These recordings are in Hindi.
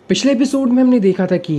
पिछले एपिसोड में हमने देखा था कि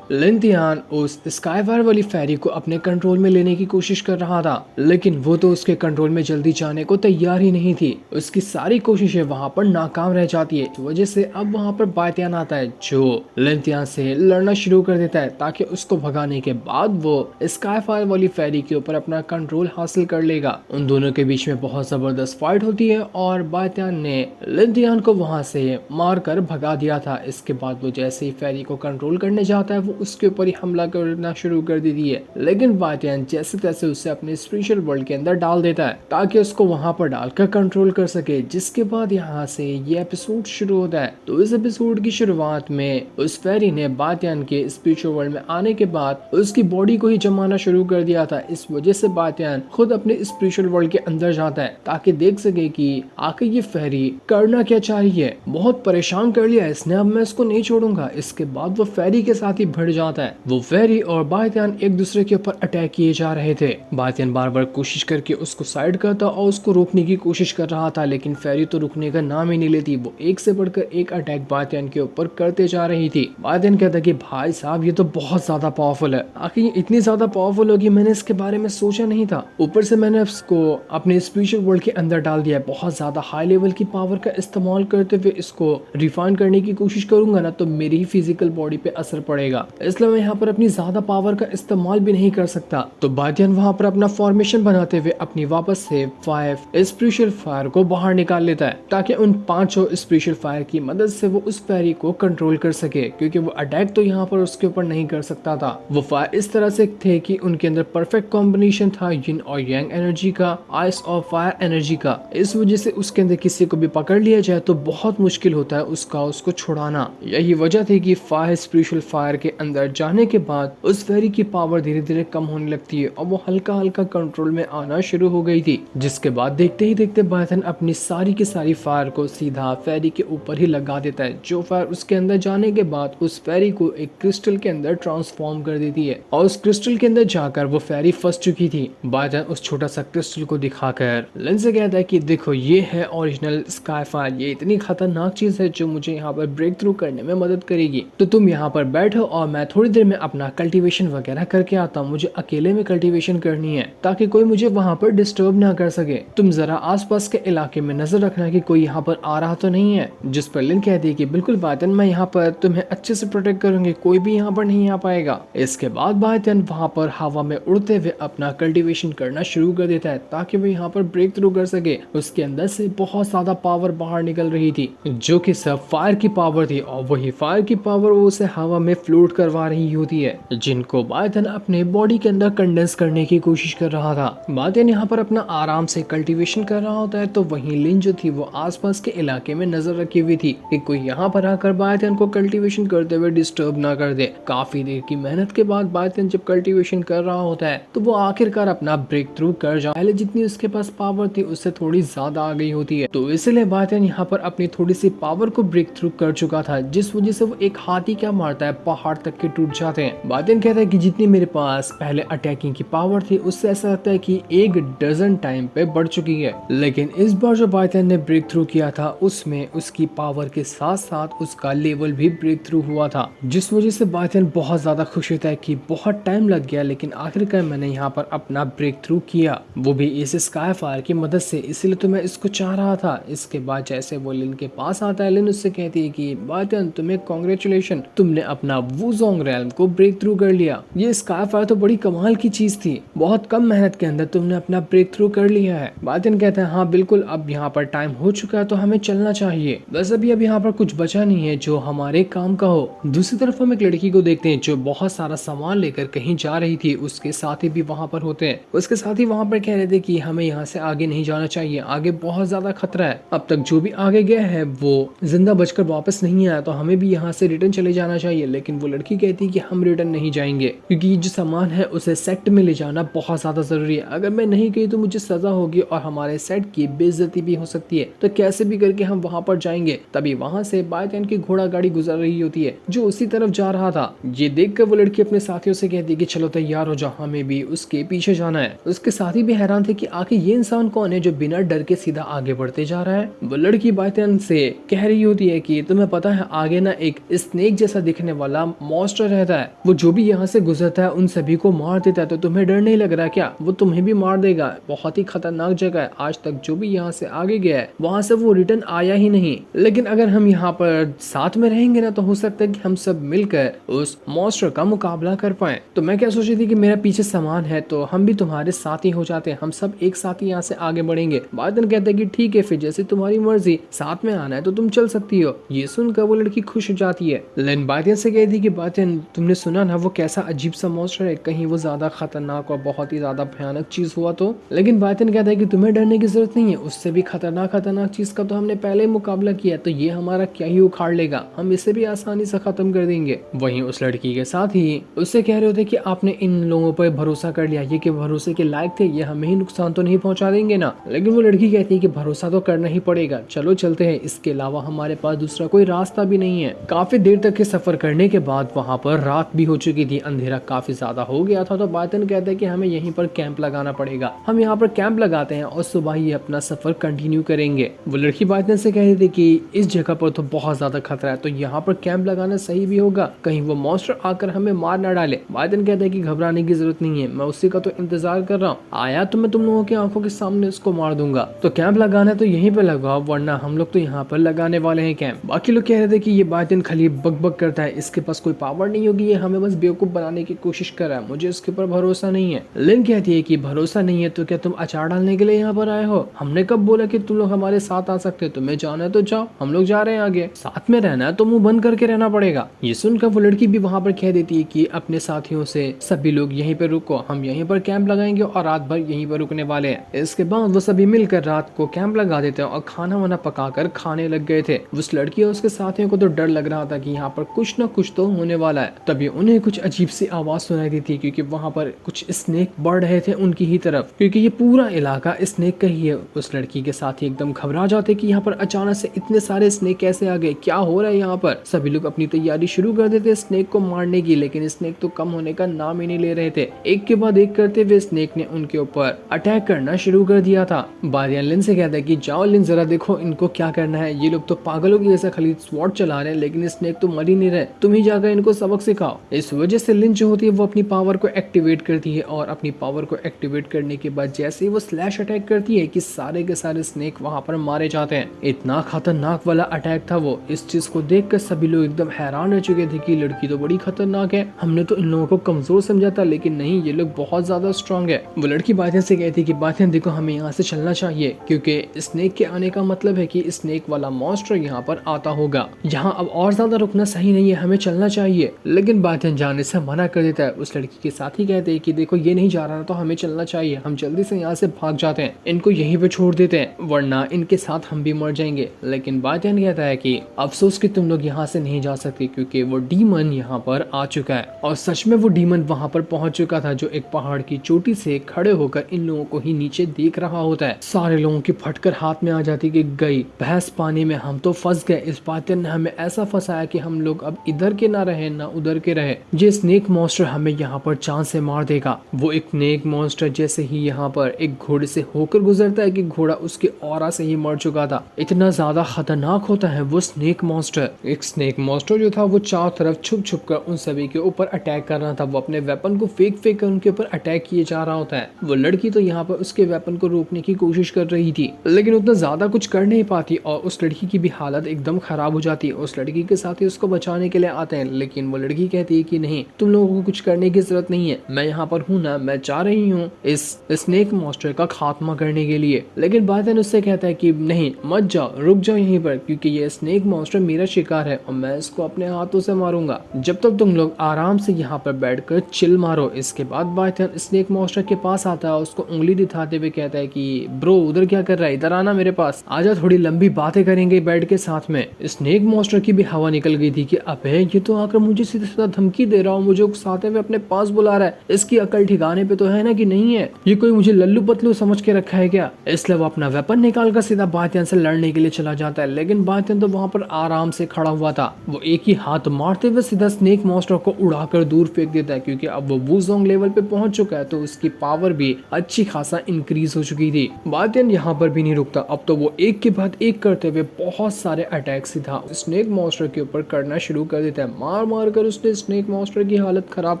लिंथियान उस स्काईफायर वाली फेरी को अपने कंट्रोल में लेने की कोशिश कर रहा था, लेकिन वो तो उसके कंट्रोल में जल्दी जाने को तैयार ही नहीं थी। उसकी सारी कोशिशें वहां पर नाकाम रह जाती है। इस वजह से अब वहां पर बातियान आता है जो लिंथियान से लड़ना शुरू कर देता है ताकि उसको भगाने के बाद वो स्काईफायर वाली फेरी के ऊपर अपना कंट्रोल हासिल कर लेगा। उन दोनों के बीच में बहुत जबरदस्त फाइट होती है और बातियान ने लिंथियान को वहां से मार कर भगा दिया था। इसके बाद वो जैसे ही फेरी को कंट्रोल करने जाता है वो उसके ऊपर ही हमला करना शुरू कर देती है, लेकिन बातियान जैसे तैसे उसे अपने स्पिरिचुअल वर्ल्ड के अंदर डाल देता है ताकि उसको वहां पर डालकर कंट्रोल कर सके। जिसके बाद यहाँ से ये एपिसोड शुरू होता है। तो इस एपिसोड की शुरुआत में उस फेरी ने बातियान के स्पिरिचुअल वर्ल्ड में आने के बाद उसकी बॉडी को ही जमाना शुरू कर दिया था। इस वजह से बातियान खुद अपने स्पिरिचुअल वर्ल्ड के अंदर जाता है ताकि देख सके कि आखिर ये फेरी करना क्या चाहिए। बहुत परेशान कर लिया इसने, अब मैं इसको नहीं छोड़ूंगा। इसके बाद वो फेरी के साथ ही भिड़ जाता है। वो फेरी और बातियान एक दूसरे के ऊपर अटैक किए जा रहे थे। बातियान बार बार कोशिश करके उसको साइड करता और उसको रोकने की कोशिश कर रहा था, लेकिन फेरी तो रुकने का नाम ही नहीं लेती। वो एक से बढ़कर एक अटैक बातियान के ऊपर करते जा रही थी। बातियान कहता कि भाई साहब ये तो बहुत ज्यादा पावरफुल है, आखिर ये इतनी ज्यादा पावरफुल होगी मैंने इसके बारे में सोचा नहीं था। ऊपर से मैंने इसको अपने स्पिरिचुअल वर्ल्ड के अंदर डाल दिया है। बहुत ज्यादा हाई लेवल की पावर का इस्तेमाल करते हुए इसको रिफाइन करने की कोशिश करूंगा ना तो मेरी फिजिकल बॉडी पे असर पड़ेगा, इसलिए मैं यहाँ पर अपनी ज्यादा पावर का इस्तेमाल भी नहीं कर सकता। तो बातियान वहाँ पर अपना फॉर्मेशन बनाते हुए अपनी वापस से 5 स्पिरिचुअल फायर को बाहर निकाल लेता है ताकि उन 5 स्पिरिचुअल फायर की मदद से वो उस फेरी को कंट्रोल कर सके, क्योंकि वो अटैक तो यहाँ पर उसके ऊपर नहीं कर सकता था। वो फायर इस तरह से थे कि उनके अंदर परफेक्ट कॉम्बिनेशन था यिन और यांग एनर्जी का, आइस और फायर एनर्जी का। इस वजह से उसके अंदर किसी को भी पकड़ लिया जाए तो बहुत मुश्किल होता है उसको छुड़ाना। यही वजह थी कि 5 स्पिरिचुअल फायर के अंदर जाने के बाद उस फेरी की पावर धीरे धीरे कम होने लगती है और वो हल्का हल्का कंट्रोल में आना शुरू हो गई थी। जिसके बाद देखते ही देखते बायथन अपनी सारी की सारी फायर को सीधा फेरी के ऊपर ही लगा देता है। जो फायर उसके अंदर जाने के बाद उस फेरी को एक क्रिस्टल के अंदर ट्रांसफॉर्म कर देती है और उस क्रिस्टल के अंदर जाकर वो फेरी फंस चुकी थी। बायथन उस छोटा सा क्रिस्टल को दिखाकर लिन से कहता है कि देखो ये है ओरिजिनल स्काईफायर, ये इतनी खतरनाक चीज है जो मुझे यहाँ पर ब्रेक थ्रू करने में मदद करेगी। तो तुम यहाँ पर बैठो और मैं थोड़ी देर में अपना कल्टीवेशन वगैरह करके आता हूँ। मुझे अकेले में कल्टीवेशन करनी है ताकि कोई मुझे वहाँ पर डिस्टर्ब ना कर सके। तुम जरा आसपास के इलाके में नजर रखना कि कोई यहाँ पर आ रहा तो नहीं है। जिस पर लिन कहती है कि बिल्कुल बायतन, मैं यहाँ पर तुम्हें अच्छे से प्रोटेक्ट करूंगी, कोई भी यहाँ पर नहीं आ पाएगा। इसके बाद बायतन वहाँ पर हवा में उड़ते हुए अपना कल्टीवेशन करना शुरू कर देता है ताकि वो यहाँ पर ब्रेक थ्रू कर सके। उसके अंदर से बहुत ज्यादा पावर बाहर निकल रही थी जो कि सब फायर की पावर थी और वही फायर की पावर वो उसे हवा में फ्लोट करवा रही होती है, जिनको बायतन अपने बॉडी के अंदर कंडेंस करने की कोशिश कर रहा था। बायतन यहाँ पर अपना आराम से कल्टीवेशन कर रहा होता है तो वहीं लिन जो थी वो आसपास के इलाके में नजर रखी हुई थी कि कोई यहाँ पर आकर बायतन को कल्टीवेशन करते हुए डिस्टर्ब ना कर दे। काफी देर की मेहनत के बाद बायतन जब कल्टीवेशन कर रहा होता है तो वो आखिरकार अपना ब्रेक थ्रू कर जा, पहले जितनी उसके पास पावर थी उससे थोड़ी ज्यादा आ गई होती है। तो इसलिए बायतन यहाँ पर अपनी थोड़ी सी पावर को ब्रेक थ्रू कर चुका था, जिस वजह से वो एक हाथी क्या मारता है पहाड़ तक के टूट जाते हैं। बायतन कहता है कि जितनी मेरे पास पहले अटैकिंग की पावर थी उससे ऐसा लगता है कि 1 डजन टाइम पे बढ़ चुकी है, लेकिन इस बार जो बायतन ने ब्रेक थ्रू किया था उसमें उसकी पावर के साथ साथ उसका लेवल भी ब्रेक थ्रू हुआ था, जिस वजह से बायतन बहुत ज्यादा खुश होता है कि बहुत टाइम लग गया लेकिन आखिरकार मैंने यहाँ पर अपना ब्रेक थ्रू किया, वो भी इस स्काईफायर की मदद से, इसलिए तो मैं इसको चाह रहा था। इसके बाद जैसे वो लिन के पास आता है, लिन उससे कहती है कि बायतन तुम्हें कांग्रेचुलेशन, तुमने अपना वुजोंग रेल्म को ब्रेक थ्रू कर लिया। ये स्काईफायर तो बड़ी कमाल की चीज थी, बहुत कम मेहनत के अंदर तुमने अपना ब्रेक थ्रू कर लिया है। बायतन कहता है हाँ बिल्कुल, अब यहाँ पर टाइम हो चुका है तो हमें चलना चाहिए, बस अभी अब यहाँ पर कुछ बचा नहीं है जो हमारे काम का हो। दूसरी तरफ हम एक लड़की को देखते हैं जो बहुत सारा सामान लेकर कहीं जा रही थी। उसके साथी भी वहाँ पर होते हैं। उसके साथी वहाँ पर कह रहे थे कि हमें यहाँ से आगे नहीं जाना चाहिए, आगे बहुत ज्यादा खतरा है। अब तक जो भी आगे गया है वो जिंदा बचकर वापस नहीं आया तो हमें भी यहाँ से रिटर्न चले जाना चाहिए। लेकिन वो लड़की कहती है कि हम रिटर्न नहीं जाएंगे क्योंकि जो सामान है उसे सेट में ले जाना बहुत ज्यादा जरूरी है। अगर मैं नहीं गई तो मुझे सजा होगी और हमारे सेट की बेइज्जती भी हो सकती है, तो कैसे भी करके हम वहाँ पर जाएंगे। तभी वहाँ से बायतन की घोड़ा गाड़ी गुजर रही होती है जो उसी तरफ जा रहा था। ये देखकर वो लड़की अपने साथियों से कहती है कि चलो तैयार हो जाओ, हमें भी उसके पीछे जाना है। उसके साथी भी हैरान थे कि आखिर ये इंसान कौन है जो बिना डर के सीधा आगे बढ़ते जा रहा है। वो लड़की बायतन से कह रही होती है कि तुम्हें पता है आगे ना एक स्नेक जैसा दिखने वाला मॉन्स्टर रहता है। वो जो भी यहाँ से गुजरता है उन सभी को मार देता है। तो तुम्हें डर नहीं लग रहा क्या? वो तुम्हें भी मार देगा। बहुत ही खतरनाक जगह है। आज तक जो भी यहाँ से आगे गया है वहां से वो रिटर्न आया ही नहीं। लेकिन अगर हम यहाँ पर साथ में रहेंगे ना तो हो सकता है कि हम सब मिलकर उस मॉन्स्टर का मुकाबला कर पाए। तो मैं क्या सोच रही थी कि मेरा पीछे सामान है तो हम भी तुम्हारे साथ ही हो जाते हैं, हम सब एक साथ ही यहाँ से आगे बढ़ेंगे। बादन कहता है कि ठीक है फिर जैसे तुम्हारी मर्जी, साथ में आना है तो तुम चल सकती हो। ये सुनकर वो लड़की खुश हो जाती है। लेकिन बादन से कहती कि बादन तुमने सुना ना वो कैसा अजीब सा मॉन्स्टर है, कहीं वो ज्यादा खतरनाक और बहुत ही ज्यादा भयानक चीज हुआ तो। लेकिन बादन कहता है कि तुम्हें डरने की जरूरत नहीं है, उससे भी खतरनाक चीज का तो हमने पहले मुकाबला किया, तो ये हमारा क्या ही उखाड़ लेगा, हम इसे भी आसानी से खत्म कर देंगे। वहीं उस लड़की के साथ ही उससे कह रहे होते कि आपने इन लोगों पर भरोसा कर लिया, ये कि भरोसे के लायक थे, ये हमें ही नुकसान तो नहीं पहुंचा देंगे ना। लेकिन वो लड़की कहती है कि भरोसा तो करना ही पड़ेगा, चलो चलते हैं, इसके अलावा हमारे पास दूसरा कोई रास्ता भी नहीं है। काफी देर तक के सफर करने के बाद वहाँ पर रात भी हो चुकी थी, अंधेरा काफी ज्यादा हो गया था। तो बादन कहता है कि हमें यहीं पर कैंप लगाना पड़ेगा। हम यहाँ पर कैंप लगाते हैं और सुबह ही अपना सफर कंटिन्यू करेंगे। वो लड़की बादन से कह रही थी कि इस जगह पर तो बहुत ज्यादा खतरा है, तो यहाँ पर कैंप लगाना सही भी होगा, कहीं वो मॉन्स्टर आकर हमें मार न डाले। बादन कहता है कि घबराने की जरूरत नहीं है, मैं उसी का तो इंतजार कर रहा हूँ, आया तो मैं तुम लोगों की आंखों के सामने उसको मार दूंगा। तो कैंप लगाना है तो यहीं पे लगाओ, वरना हम लोग तो यहाँ पर लगाने वाले हैं कैंप। बाकी लोग कह रहे थे कि ये बादन खाली बकबक करता है, इसके पास कोई पावर नहीं होगी, ये हमें बस बेवकूफ बनाने की कोशिश कर रहा है, मुझे इसके ऊपर भरोसा नहीं है। लिन कहती है कि भरोसा नहीं है तो क्या तुम अचार डालने के लिए यहाँ पर आए हो? हमने कब बोला कि तुम लोग हमारे साथ आ सकते हो? तुम्हें जाना है तो जाओ, हम लोग जा रहे हैं आगे। साथ में रहना है तो मुंह बंद करके रहना पड़ेगा। ये सुनकर वो लड़की भी वहाँ पर कह देती है कि अपने साथियों से सभी लोग यहीं पर रुको, हम यहीं पर कैंप लगाएंगे और रात भर यहीं पर रुकने वाले हैं। इसके बाद वो सभी मिलकर रात को कैंप लगा देते हैं और खाना वाना पकाकर खाने लग गए थे। उस लड़की और उसके साथियों को तो डर लग रहा था कि यहाँ पर कुछ न कुछ तो होने वाला है। तभी उन्हें कुछ अजीब सी आवाज सुनाई दी थी, क्योंकि वहाँ पर कुछ स्नेक बढ़ रहे थे उनकी ही तरफ, क्योंकि ये पूरा इलाका स्नेक का ही है। उस लड़की के साथी एकदम घबरा जाते कि यहाँ पर अचानक से इतने सारे स्नेक कैसे आ गए, क्या हो रहा है यहाँ पर। सभी लोग अपनी तैयारी शुरू कर देते स्नेक को मारने की, लेकिन स्नेक तो कम होने का नाम ही नहीं ले रहे थे। एक के बाद एक करते हुए स्नेक ने उनके ऊपर अटैक करना शुरू कर दिया था। बादियान लिन से कहता है कि जाओ लिन जरा देखो इनको क्या करना है, ये लोग तो पागलों की जैसा खाली स्वॉर्ड चला रहे हैं, लेकिन स्नेक तो मर ही नहीं रहे, तुम ही जाकर इनको सबक सिखाओ। इस वजह से लिन जो होती है वो अपनी पावर को एक्टिवेट करती है और अपनी पावर को एक्टिवेट करने के बाद जैसे ही वो स्लैश अटैक करती है कि सारे के सारे स्नेक वहां पर मारे जाते हैं। इतना खतरनाक वाला अटैक था वो। इस चीज को देखकर सभी लोग एकदम हैरान रह चुके थे कि लड़की तो बड़ी खतरनाक है, हमने तो इन लोगों को कमजोर समझा था, लेकिन नहीं, ये लोग बहुत ज्यादा स्ट्रांग है। वो लड़की बातें से कहती कि बातें देखो हमें यहाँ से चलना चाहिए, क्योंकि स्नेक के आने का मतलब है कि स्नेक वाला मॉन्स्टर यहाँ पर आता होगा। यहाँ अब और ज्यादा रुकना सही नहीं है, हमें चलना चाहिए। लेकिन बातें जाने से मना कर देता है। उस लड़की के साथ ही कहते हैं कि देखो ये नहीं जा रहा तो हमें चलना चाहिए, हम जल्दी से यहाँ से भाग जाते हैं, इनको यहीं पे छोड़ देते हैं, वरना इनके साथ हम भी मर जाएंगे। लेकिन बातें कहता है कि अफसोस कि तुम लोग यहाँ से नहीं जा सकते, क्योंकि वो डीमन यहाँ पर आ चुका है। और सच में वो डीमन वहाँ पर पहुंच चुका था, जो एक पहाड़ की चोटी से खड़े होकर इन लोगों को ही नीचे देख रहा होता है। सारे लोगों की फटकर हाथ में आ जाती कि गई भैंस पानी में, हम तो फंस गए। इस बातें ने हमें ऐसा फंसाया कि हम लोग अब इधर के ना रहे ना उधर के रहे। ये स्नेक मॉन्स्टर हमें यहाँ पर चांद से मार देगा। वो एक स्नेक मॉन्स्टर जैसे ही यहाँ पर एक घोड़े से होकर गुजरता है कि घोड़ा उसके ऑरा से ही मर चुका था। इतना ज्यादा खतरनाक होता है वो स्नेक मॉन्स्टर। एक स्नेक मॉन्स्टर जो था वो चारों तरफ छुप छुप कर उन सभी के ऊपर अटैक कर रहा था। वो अपने वेपन को फेंक फेंक कर उनके ऊपर अटैक किए जा रहा होता है। वो लड़की तो यहाँ पर उसके वेपन को रोकने की कोशिश कर रही थी, लेकिन उतना ज्यादा कुछ कर नहीं पाती और उस लड़की की भी हालत एकदम खराब हो जाती है। उस लड़की के साथ ही उसको बचाने के लिए आते हैं, लेकिन वो लड़की कहती है कि नहीं, तुम लोगों को कुछ करने की जरूरत नहीं है, मैं यहाँ पर हूँ ना, मैं चाह रही हूँ इस स्नेक मॉन्स्टर का खात्मा करने के लिए। लेकिन बादन उससे कहता है कि नहीं, मत जाओ, रुक जाओ यहीं पर, क्योंकि ये स्नेक मॉन्स्टर मेरा शिकार है और मैं इसको अपने हाथों से मारूंगा। जब तक तुम लोग आराम से यहाँ पर बैठकर चिल मारो। इसके बाद बादन स्नेक मॉन्स्टर के पास आता है, उसको उंगली दिखाते हुए कहता है कि ब्रो उधर क्या कर रहा है, इधर आना मेरे पास, आजा, थोड़ी लंबी बातें करेंगे बैठ के साथ में। स्नेक मॉन्स्टर की भी हवा निकल गई थी कि अबे ये तो आकर मुझे सीधा सीधा धमकी दे रहा हूँ, मुझे उकसाते हुए अपने पास बुला रहा है, इसकी अकल ठिकाने पे तो है ना कि नहीं है, ये कोई मुझे लल्लू पतलू समझ के रखा है क्या। इसलिए वो अपना वेपन निकाल कर सीधा बादन से लड़ने के लिए चला जाता है। लेकिन बादन तो वहाँ पर आराम से खड़ा हुआ था। वो एक ही हाथ मारते हुए सीधा स्नेक मॉन्स्टर को उड़ाकर दूर फेंक देता है, क्योंकि अब वो वुज़ोंग लेवल पे पहुंच चुका है, तो उसकी पावर भी अच्छी खासा इंक्रीज हो चुकी थी। बादन यहाँ पर भी नहीं रुकता, अब तो वो एक के बाद एक करते हुए बहुत सारे अटैक सीधा स्नेक मॉन्स्टर के ऊपर करना शुरू कर देता है। मार मार कर उसने स्नेक मॉन्स्टर की हालत खराब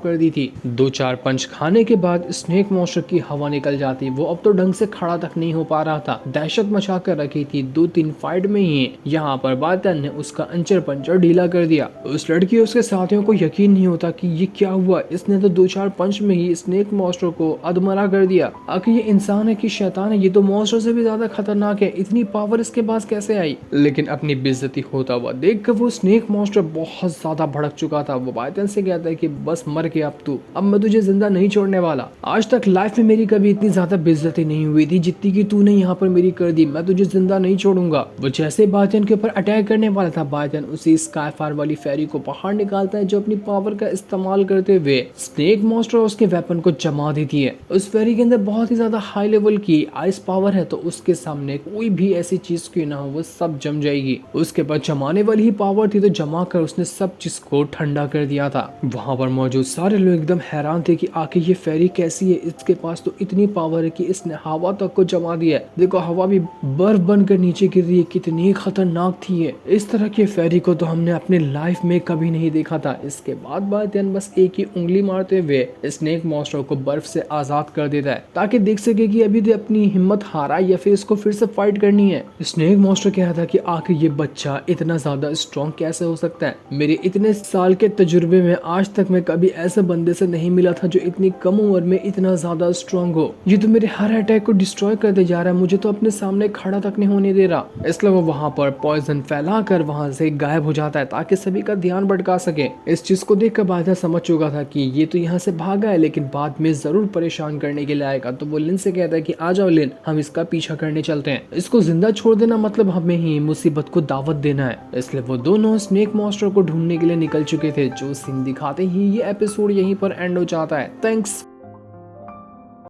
कर दी थी। 2-4 पंच खाने के बाद स्नेक मॉन्स्टर की हवा निकल जाती। वो अब तो ढंग से खड़ा तक नहीं हो पा रहा था। दहशत मचा कर रखी थी। 2-3 फाइट में ही यहाँ पर बायतन ने उसका अंचर पंचर ढीला कर दिया। उस लड़की और उसके साथियों को यकीन नहीं होता कि ये क्या हुआ। इसने तो 2-4 पंच में ही स्नेक मॉन्स्टर को अधमरा कर दिया। आखिर ये इंसान है कि शैतान है? ये तो मॉन्स्टर से भी ज्यादा खतरनाक है। इतनी पावर इसके पास कैसे आई? लेकिन अपनी बेइज्जती होता हुआ देख कर वो स्नेक मॉन्स्टर बहुत ज्यादा भड़क चुका था। वो बायतन से कहता है कि बस मर गया अब तू, अब मैं तुझे जिंदा नहीं छोड़ने वाला। आज तक लाइफ में मेरी कभी इतनी ज्यादा बेइज्जती नहीं हुई थी जितनी कि तूने यहाँ पर मेरी कर दी। मैं तुझे जिंदा नहीं छोड़ूंगा। वो जैसे बायतन के ऊपर अटैक करने वाला था, बायतन उसी स्काईफायर वाली फेरी को बाहर निकालता है जो अपनी पावर का इस्तेमाल करते हुए स्नेक मॉन्स्टर उसके वेपन को जमा देती है। उस फेरी के अंदर बहुत ही ज्यादा हाई लेवल की आइस पावर है, तो उसके सामने कोई भी ऐसी चीज क्यों ना हो वो सब जम जाएगी। उसके बाद जमाने वाली ही पावर थी, तो जमा कर उसने सब चीज को ठंडा कर दिया था। वहां पर मौजूद सारे लोग एकदम हैरान थे कि आखिर ये फेरी कैसी है, इसके पास तो इतनी पावर है कि इसने हवा तक को जमा दिया है। देखो हवा भी बर्फ बनकर नीचे गिर रही है, कितनी खतरनाक थी ये। इस तरह की फेरी को तो हमने अपने लाइफ में कभी नहीं देखा था। इसके बाद बायतन बस एक ही उंगली मारते हुए स्नेक मॉन्स्टर को बर्फ से आजाद कर देता है ताकि देख सके कि अभी तो अपनी हिम्मत हारा या फिर इसको फिर से फाइट करनी है। स्नेक मॉन्स्टर कह रहा था कि आखिर ये बच्चा इतना ज्यादा स्ट्रॉन्ग कैसे हो सकता है। मेरे इतने साल के तजुर्बे में आज तक मैं कभी ऐसे बंदे से नहीं मिला था जो इतनी कम उम्र में इतना ज्यादा स्ट्रॉन्ग हो। ये तो मेरे हर अटैक को डिस्ट्रॉय करते जा रहा है, मुझे तो अपने सामने खड़ा तक नहीं होने दे रहा। इसलिए वो वहां पर पॉइजन फैलाकर वहां से गायब हो जाता है ताकि सभी का ध्यान भटका सके। इस चीज को देखकर बादशाह समझ चुका था कि ये तो यहाँ से भागा है लेकिन बाद में जरूर परेशान करने के लिए आएगा। तो वो लिन से कहता है कि आ जाओ लिन, हम इसका पीछा करने चलते हैं। इसको जिंदा छोड़ देना मतलब हमें ही मुसीबत को दावत देना है। इसलिए वो दोनों स्नेक मॉन्स्टर को ढूंढने के लिए निकल चुके थे। जो सीन दिखाते ही ये एपिसोड यहीं पर एंड हो जाता है। थैंक्स